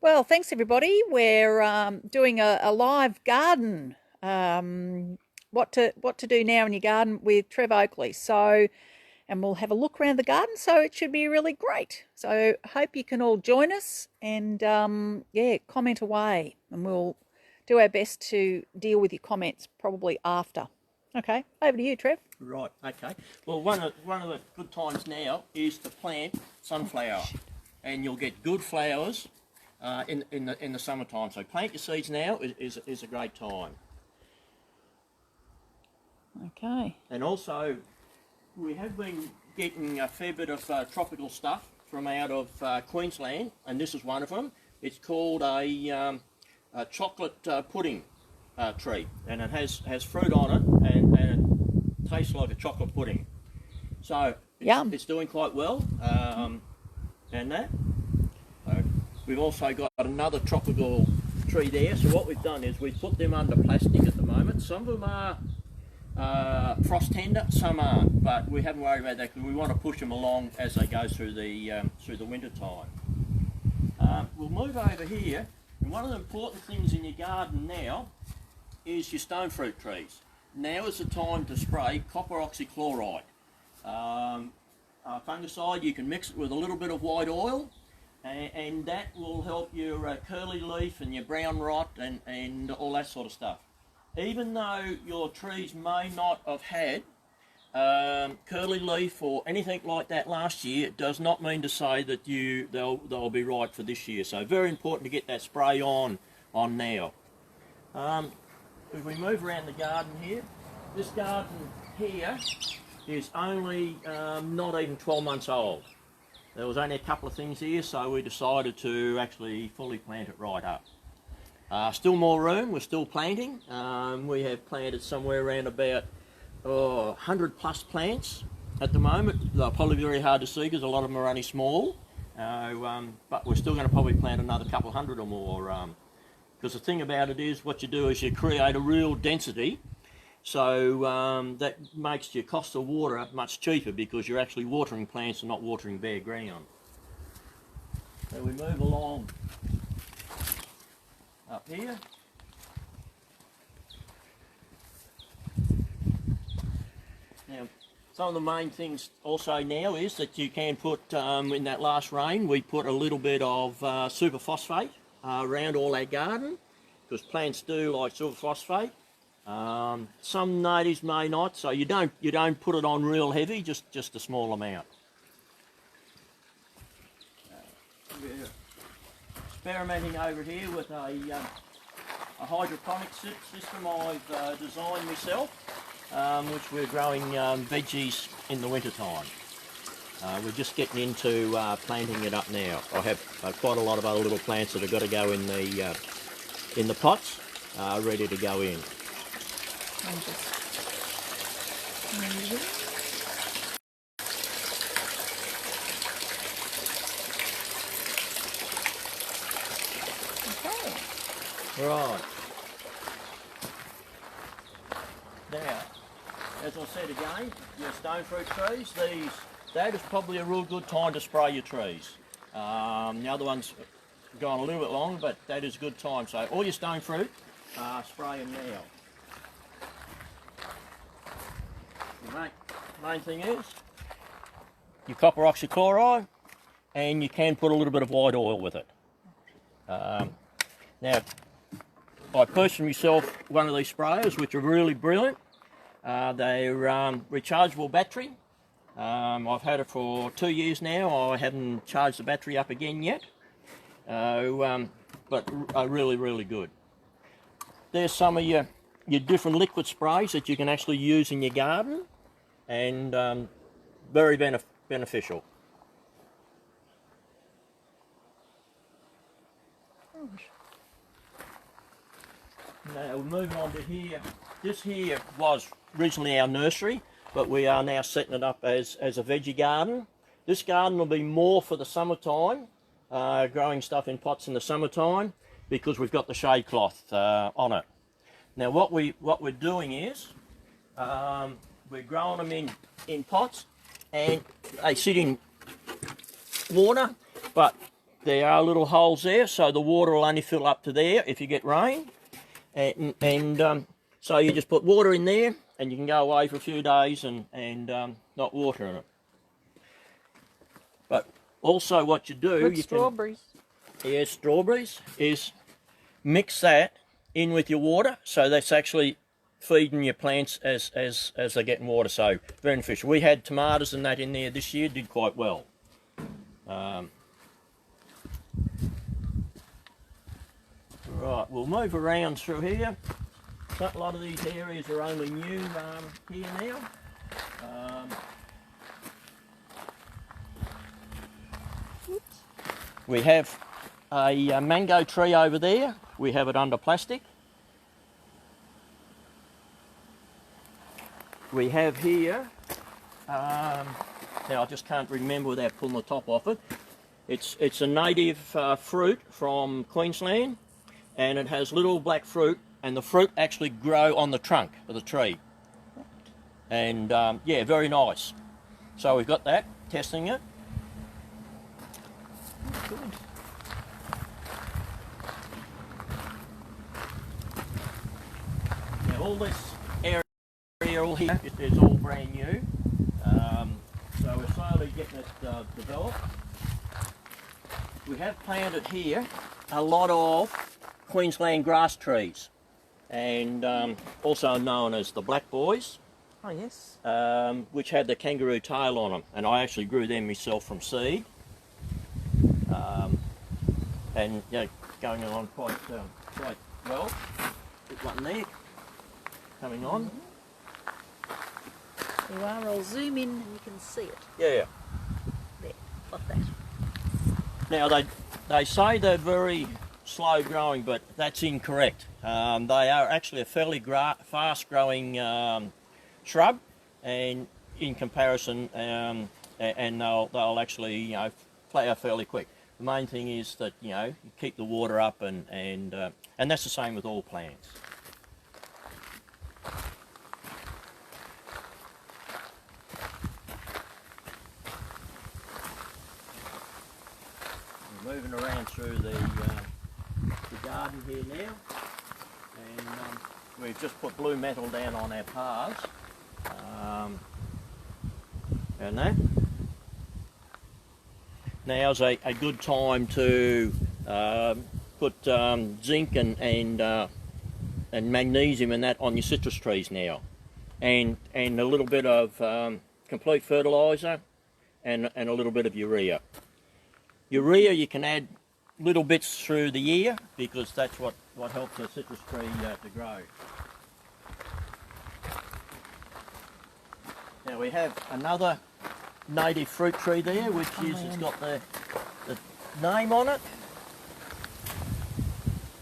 Well, thanks everybody. We're doing a live garden. What to do now in your garden with Trev Oakley. And we'll have a look around the garden. So it should be really great. So hope you can all join us and yeah, comment away, and we'll do our best to deal with your comments probably after. Okay, over to you, Trev. Right, okay. Well, one of the good times now is to plant sunflower, and you'll get good flowers in the summertime. So plant your seeds now is a great time. Okay. And also, we have been getting a fair bit of tropical stuff from out of Queensland, and this is one of them. It's called a chocolate pudding tree, and it has fruit on it, and it tastes like a chocolate pudding. So it's doing quite well, and that. So we've also got another tropical tree there. So what we've done is we've put them under plastic at the moment. Some of them are frost tender, some aren't, but we haven't worried about that because we want to push them along as they go through the winter time. We'll move over here, and one of the important things in your garden now is your stone fruit trees. Now is the time to spray copper oxychloride. Fungicide, you can mix it with a little bit of white oil, and that will help your curly leaf and your brown rot and all that sort of stuff. Even though your trees may not have had curly leaf or anything like that last year, it does not mean to say that they'll be right for this year. So very important to get that spray on now. If we move around the garden here, this garden here is only not even 12 months old. There was only a couple of things here, so we decided to actually fully plant it right up. Still more room, we're still planting. We have planted somewhere around about 100 plus plants at the moment. They're probably very hard to see because a lot of them are only small, but we're still going to probably plant another couple hundred or more. Because the thing about it is, what you do is you create a real density, so that makes your cost of water much cheaper because you're actually watering plants and not watering bare ground. So we move along up here. Now, some of the main things also now is that you can put, in that last rain, we put a little bit of superphosphate around all our garden, because plants do like superphosphate. Some natives may not, so you don't put it on real heavy, just a small amount. We're experimenting over here with a hydroponic system I've designed myself, which we're growing veggies in the winter time. We're just getting into planting it up now. I have quite a lot of other little plants that have got to go in the pots, ready to go in. Right. Now, as I said again, your stone fruit trees, that is probably a real good time to spray your trees. The other one's gone a little bit long, but that is a good time. So all your stone fruit, spray them now. The main thing is your copper oxychloride, and you can put a little bit of white oil with it. Now, I purchased myself one of these sprayers, which are really brilliant. They're rechargeable battery. I've had it for 2 years now. I haven't charged the battery up again yet, but are really, really good. There's some of your different liquid sprays that you can actually use in your garden, and very beneficial. Now we're moving on to here. This here was originally our nursery, but we are now setting it up as a veggie garden. This garden will be more for the summertime, growing stuff in pots in the summertime, because we've got the shade cloth on it. Now what we're doing is we're growing them in pots, and they sit in water, but there are little holes there, so the water will only fill up to there if you get rain. So you just put water in there, and you can go away for a few days and not water in it. But also what you do, With strawberries. Strawberries, is mix that in with your water, so that's actually feeding your plants as they're getting water, so very beneficial. We had tomatoes and that in there this year, did quite well. Right, we'll move around through here. So a lot of these areas are only new here now. We have a mango tree over there. We have it under plastic. We have here, now I just can't remember without pulling the top off it. It's a native fruit from Queensland, and it has little black fruit, and the fruit actually grow on the trunk of the tree. And yeah, very nice. So we've got that, testing it. Good. Now all this area all here is all brand new. So we're slowly getting it developed. We have planted here a lot of Queensland grass trees, and also known as the black boys. Oh yes. Which had the kangaroo tail on them, and I actually grew them myself from seed. And yeah, going along quite well. Put one there, coming on. You are. I'll zoom in and you can see it. Yeah. There, like that. Now they say they're very slow growing, but that's incorrect. They are actually a fairly fast growing shrub, and in comparison, and they'll actually flower fairly quick. The main thing is that you keep the water up, and that's the same with all plants. We're moving around through the garden here now, and we've just put blue metal down on our paths, and that. Now's a good time to put zinc and magnesium and that on your citrus trees now, and a little bit of complete fertiliser and a little bit of urea. Urea you can add little bits through the year, because that's what helps a citrus tree to grow. Now we have another native fruit tree there, which it's got the name on it.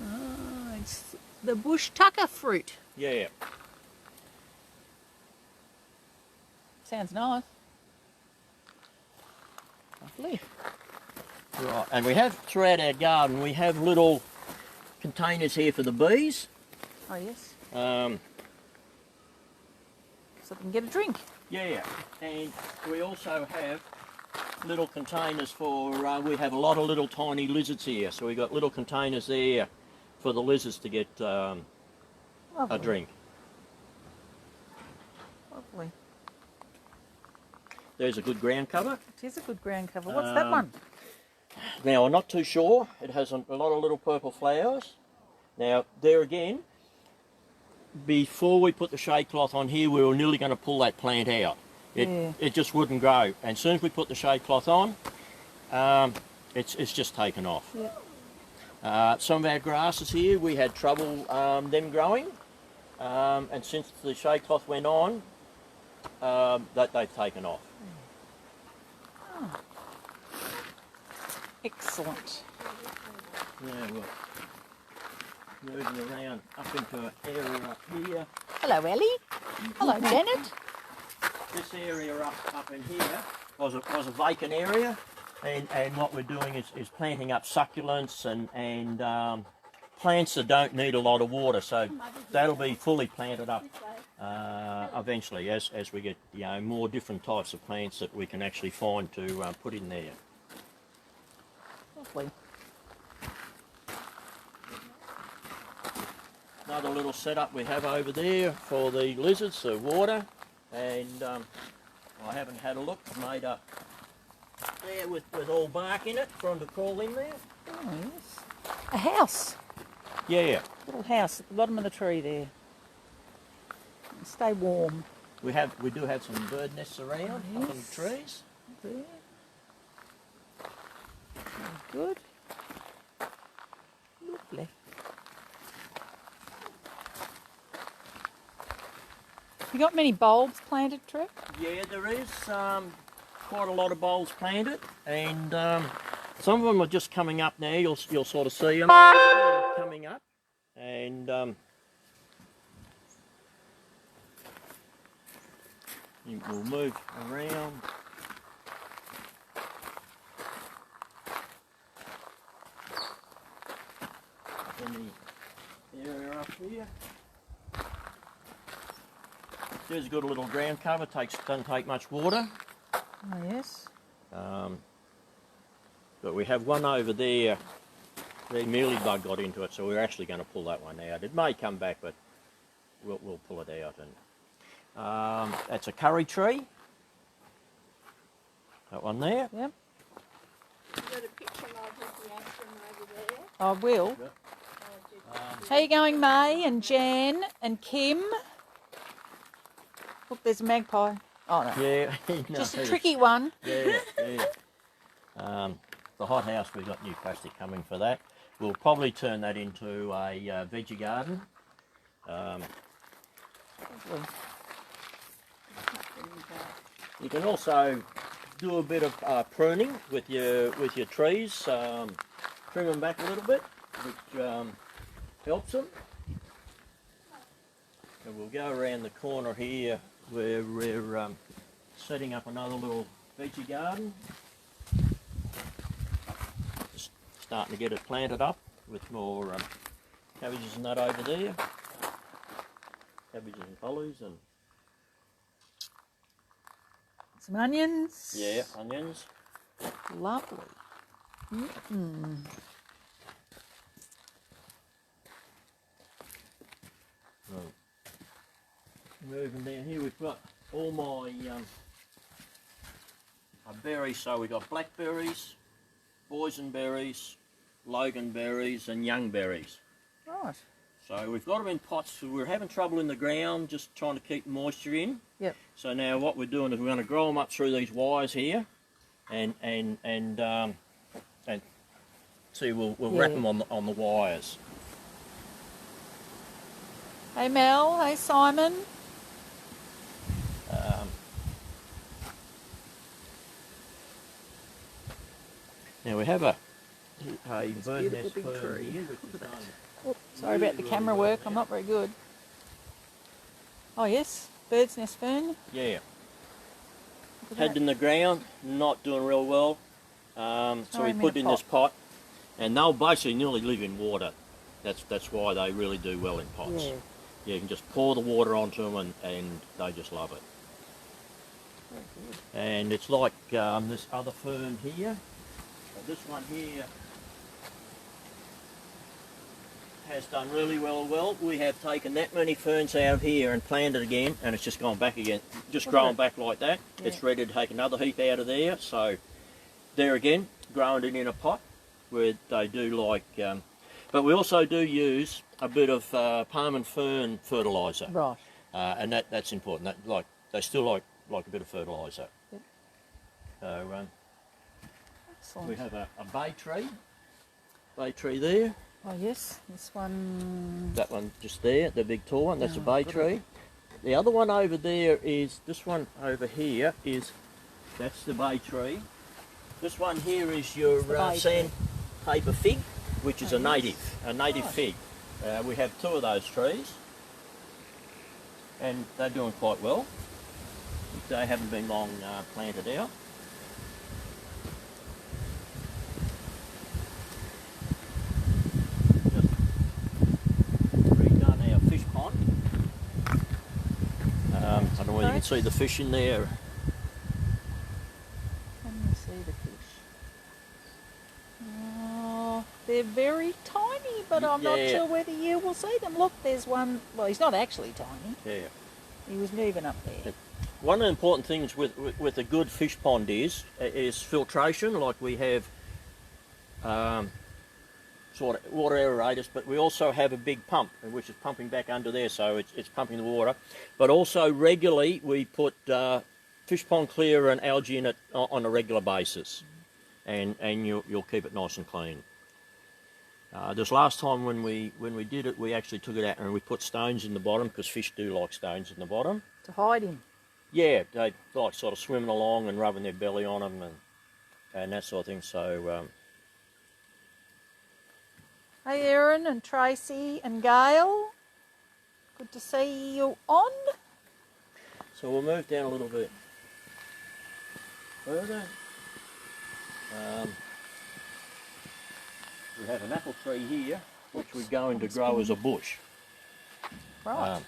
Oh, it's the bush tucker fruit. Yeah. Sounds nice. Lovely. Right, and we have throughout our garden, we have little containers here for the bees. Oh yes. So they can get a drink. Yeah, and we also have little containers for, we have a lot of little tiny lizards here, so we've got little containers there for the lizards to get a drink. Lovely. There's a good ground cover. It is a good ground cover. What's that one? Now, I'm not too sure. It has a lot of little purple flowers. Now, there again, before we put the shade cloth on here, we were nearly going to pull that plant out. It just wouldn't grow. And as soon as we put the shade cloth on, it's just taken off. Yeah. Some of our grasses here, we had trouble them growing. And since the shade cloth went on, they've taken off. Oh. Excellent. Yeah, well, moving around up into an area up here. Hello, Ellie. Hello, Janet. This area up in here was a vacant area, and what we're doing is planting up succulents and plants that don't need a lot of water. So that'll be fully planted up eventually as we get more different types of plants that we can actually find to put in there. Lovely. Another little setup we have over there for the lizards, the water, and I haven't had a look. I've made a there with all bark in it for them to crawl in there. Oh, yes. A house. Yeah, Little house at the bottom of the tree there. Stay warm. we do have some bird nests around up in the Yes. trees. There. Good. Lovely. You got many bulbs planted, Trev? Yeah, there is quite a lot of bulbs planted, and some of them are just coming up now. You'll sort of see them coming up, and we'll move around. In the area up here. There's a good little ground cover. Doesn't take much water. Oh, yes. But we have one over there. The mealybug got into it, so we're actually going to pull that one out. It may come back, but we'll pull it out. And that's a curry tree. That one there. Yep. Got a picture of the action over there. I will. Yep. How you going, May and Jan and Kim? Look, there's a magpie. Oh, no. Yeah. Just a tricky one. Yeah. The hothouse, we've got new plastic coming for that. We'll probably turn that into a veggie garden. Lovely. You can also do a bit of pruning with your trees, trim them back a little bit, which helps them. And we'll go around the corner here where we're setting up another little veggie garden. Just starting to get it planted up with more cabbages and that over there. Cabbages and collies and Some onions. yeah, onions. Lovely. Mm-mm. Right. Moving down here, we've got all my berries. So we've got blackberries, boysenberries, loganberries, and young berries. Right. So we've got them in pots. So we're having trouble in the ground, just trying to keep moisture in. Yep. So now what we're doing is we're going to grow them up through these wires here, and see we'll wrap them on the wires. Hey, Mel. Hey, Simon. Now we have a bird beautiful nest big fern tree. here, which is done. Oh, sorry about the camera work. I'm not very good. Oh, yes. Bird's nest fern. Yeah. Look at Head that. in the ground, not doing real well. So Sorry, we I'm in put a in this pot, and they'll basically nearly live in water. That's why they really do well in pots. Yeah. Yeah, you can just pour the water onto them, and they just love it. Very good. And it's like this other fern here. This one here has done really well. We have taken that many ferns out of here and planted again, and it's just gone back again. Just Look at growing it. back like that. Yeah. It's ready to take another heap out of there. So there again, growing it in a pot where they do like. But we also do use a bit of palm and fern fertiliser, Right. and that's important. They still like a bit of fertiliser. Yep. So Excellent. we have a bay tree there. Oh, yes. This one. That one just there, the big tall one, that's a Oh, bay good. tree. The other one over there is, this one over here that's the bay tree. This one here is your the bay tree. sandpaper fig, which is Oh, a native Right. fig. We have two of those trees, and they're doing quite well. They haven't been long planted out. Redone our fish pond. I don't know whether you can see the fish in there. Let me see the fish. they're very tiny, but I'm not Yeah. sure whether you will see them. Look, there's one. Well, he's not actually tiny. Yeah. He was moving up there. One of the important things with a good fish pond is filtration. Like we have sort of water aerators, but we also have a big pump, which is pumping back under there, so it's pumping the water. But also regularly we put fish pond clearer and algae in it on a regular basis, and you'll keep it nice and clean. This last time when we did it, we actually took it out and we put stones in the bottom, because fish do like stones in the bottom. To hide him. Yeah, they like sort of swimming along and rubbing their belly on them and that sort of thing. So. Hey, Erin and Tracy and Gail. Good to see you on. So we'll move down a little bit further. We have an apple tree here, which we're going to grow as a bush. Right.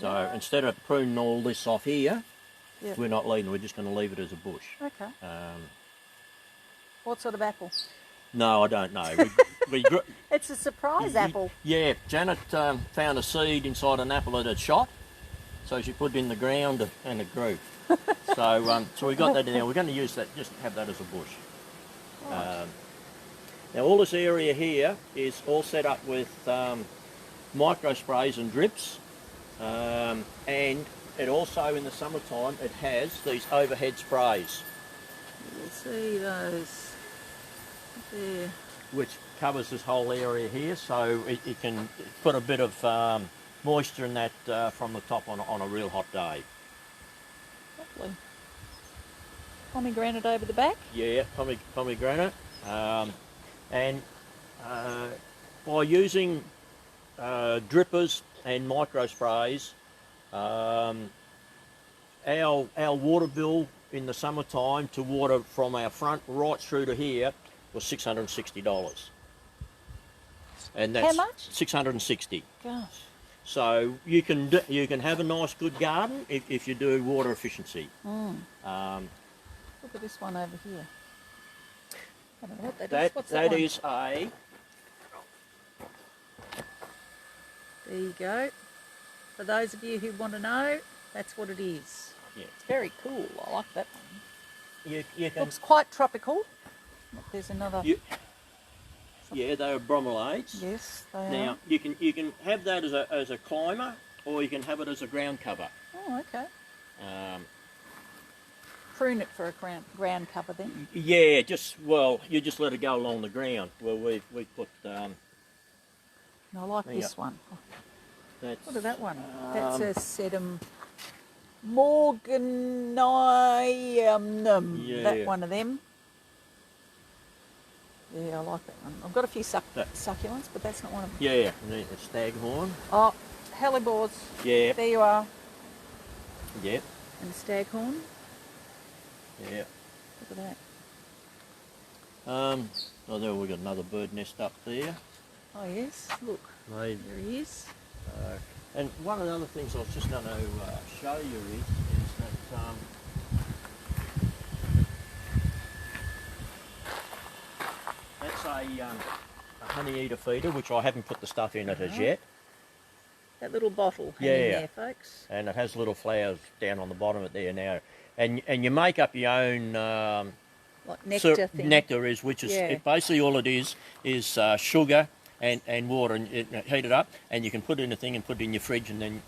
So instead of pruning all this off here, Yep. we're not leaving. We're just going to leave it as a bush. Okay. What sort of apple? No, I don't know. It's a surprise apple. Yeah, Janet found a seed inside an apple that had shot, so she put it in the ground and it grew. So we got that in there. We're going to use that, just have that as a bush. Right. Now all this area here is all set up with micro sprays and drips, and it also in the summertime it has these overhead sprays. You'll see those there. Which covers this whole area here, so it can put a bit of moisture in that from the top on a real hot day. Lovely. Pomegranate over the back. Yeah, pomegranate. And by using drippers and micro sprays, our water bill in the summertime to water from our front right through to here was $660. And that's how much? $660. Gosh. So you can have a nice good garden if you do water efficiency. Look at this one over here. I don't know what that is. What's that one? is a. There you go. For those of you who want to know, that's what it is. Yeah. It's very cool. I like that one. You can. Looks quite tropical. There's another. Yeah, they are bromeliads. Yes, they Now are. you can have that as a climber, or you can have it as a ground cover. Oh, okay. Prune it for a ground cover then. Yeah, you just let it go along the ground. Well, we put. And I like this one. That's, Look at that one. That's a sedum morganium. Yeah. That one of them. Yeah, I like that one. I've got a few succulents, but that's not one of them. Yeah, and a staghorn. Oh, hellebores. Yeah. There you are. Yeah. And staghorn. Yeah. Look at that. Oh, there we've got another bird nest up there. Oh yes, look. They, There he is. and one of the other things I was just going to show you is that that's a honey eater feeder, which I haven't put the stuff in it as yet. That little bottle hanging there, folks. And it has little flowers down on the bottom of it there now. And you make up your own Like nectar thing. nectar is, which is basically all it is sugar and water, and heat it up, and you can put it in a thing and put it in your fridge, and then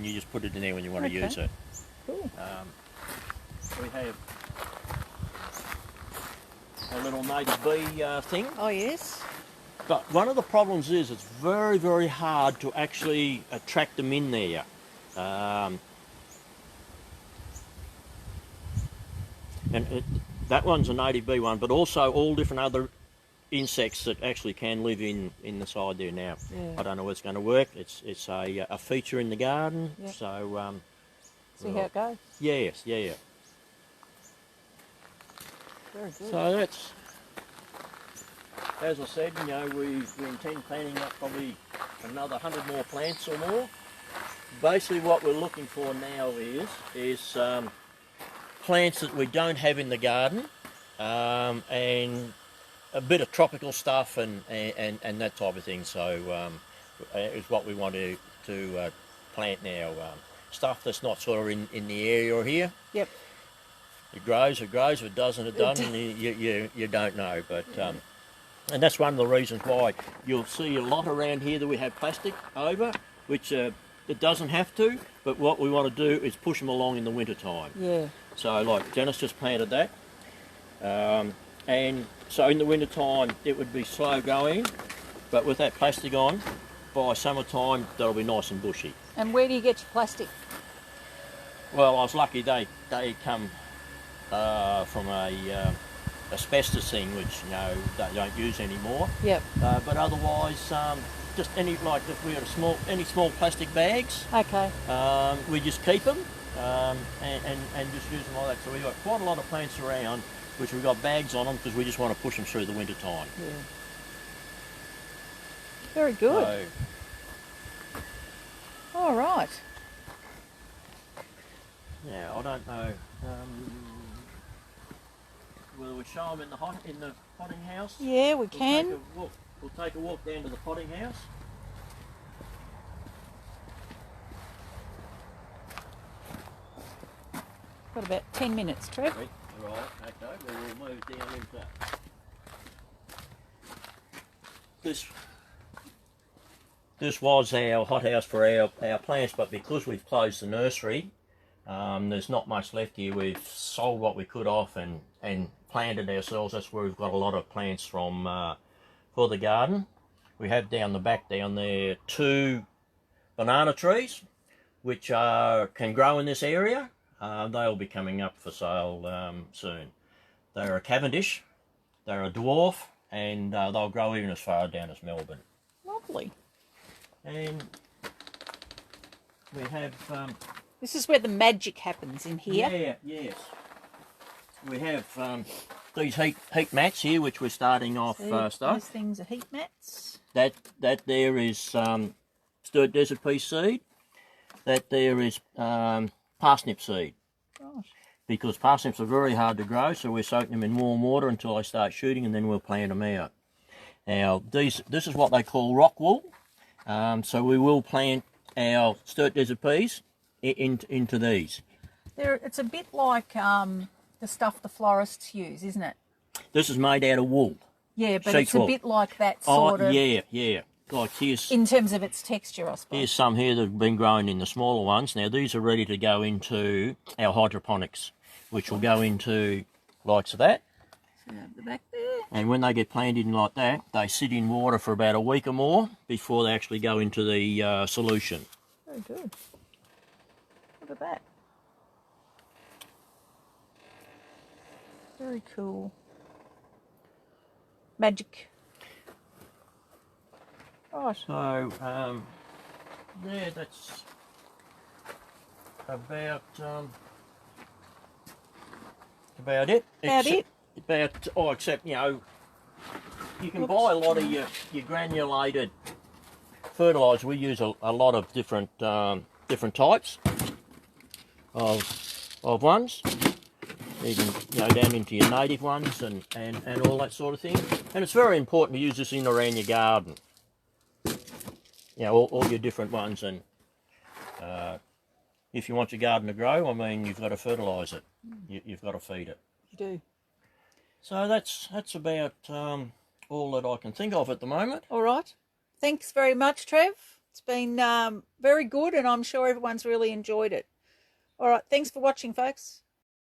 you just put it in there when you want to use it. Cool. We have a little native bee thing. Oh yes. But one of the problems is it's very, very hard to actually attract them in there. That one's a native bee one, but also all different other insects that actually can live in the side there now. Yeah. I don't know whether it's going to work. It's a feature in the garden. Yep. So See how it goes. yes, yeah. Very good. So that's, as I said, we intend planting up probably another 100 more plants or more. Basically what we're looking for now is plants that we don't have in the garden, and a bit of tropical stuff and that type of thing. So it's what we want to plant now. Stuff that's not sort of in the area here. Yep. It grows. If it doesn't, it doesn't. You don't know. But and that's one of the reasons why you'll see a lot around here that we have plastic over, which it doesn't have to. But what we want to do is push them along in the winter time. Yeah. So like Janice just planted that. And so in the winter time it would be slow going, but with that plastic on, by summertime that'll be nice and bushy. And where do you get your plastic? Well, I was lucky they come from a asbestos thing, which they don't use anymore. Yep. But otherwise, just any, like if we had any small plastic bags, Okay. we just keep them and just use them like that. So we've got quite a lot of plants around which we've got bags on them because we just want to push them through the winter time. Yeah. Very good. So, All right. yeah, I don't know whether we show them in the potting house. Yeah, we can. We'll take a walk down to the potting house. Got about 10 minutes, Trev. Right, okay, we'll move down into this was our hothouse for our plants, but because we've closed the nursery, there's not much left here. We've sold what we could off and planted ourselves. That's where we've got a lot of plants from for the garden. We have down the back down there 2 banana trees, which can grow in this area. They'll be coming up for sale soon. They're a Cavendish, they're a dwarf, and they'll grow even as far down as Melbourne. Lovely. And we have... This is where the magic happens in here. Yeah, yes. We have these heat mats here, which we're starting off stuff. Those things are heat mats. That there is stirred desert pea seed. That there is parsnip seed. Right. Because parsnips are very hard to grow, so we're soaking them in warm water until they start shooting, and then we'll plant them out. Now, this is what they call rock wool. So we will plant our stirred desert peas into these. It's a bit like the stuff the florists use, isn't it? This is made out of wool. Yeah, but Sheep it's a wool. bit like that sort of... Yeah. Like here's... In terms of its texture, I suppose. Here's some here that have been grown in the smaller ones. Now, these are ready to go into our hydroponics, which will go into likes of that. The back there. And when they get planted in like that, they sit in water for about a week or more before they actually go into the solution. Very good. Look at that. Very cool. Magic. Right. So, yeah, that's about it. Except, you know, you can buy a lot of your granulated fertiliser. We use a lot of different types of ones. You can down into your native ones and all that sort of thing. And it's very important to use this in around your garden. All your different ones, and if you want your garden to grow, I mean, you've got to fertilise it. You've got to feed it. You do. So that's about all that I can think of at the moment. All right. Thanks very much, Trev. It's been very good, and I'm sure everyone's really enjoyed it. All right. Thanks for watching, folks.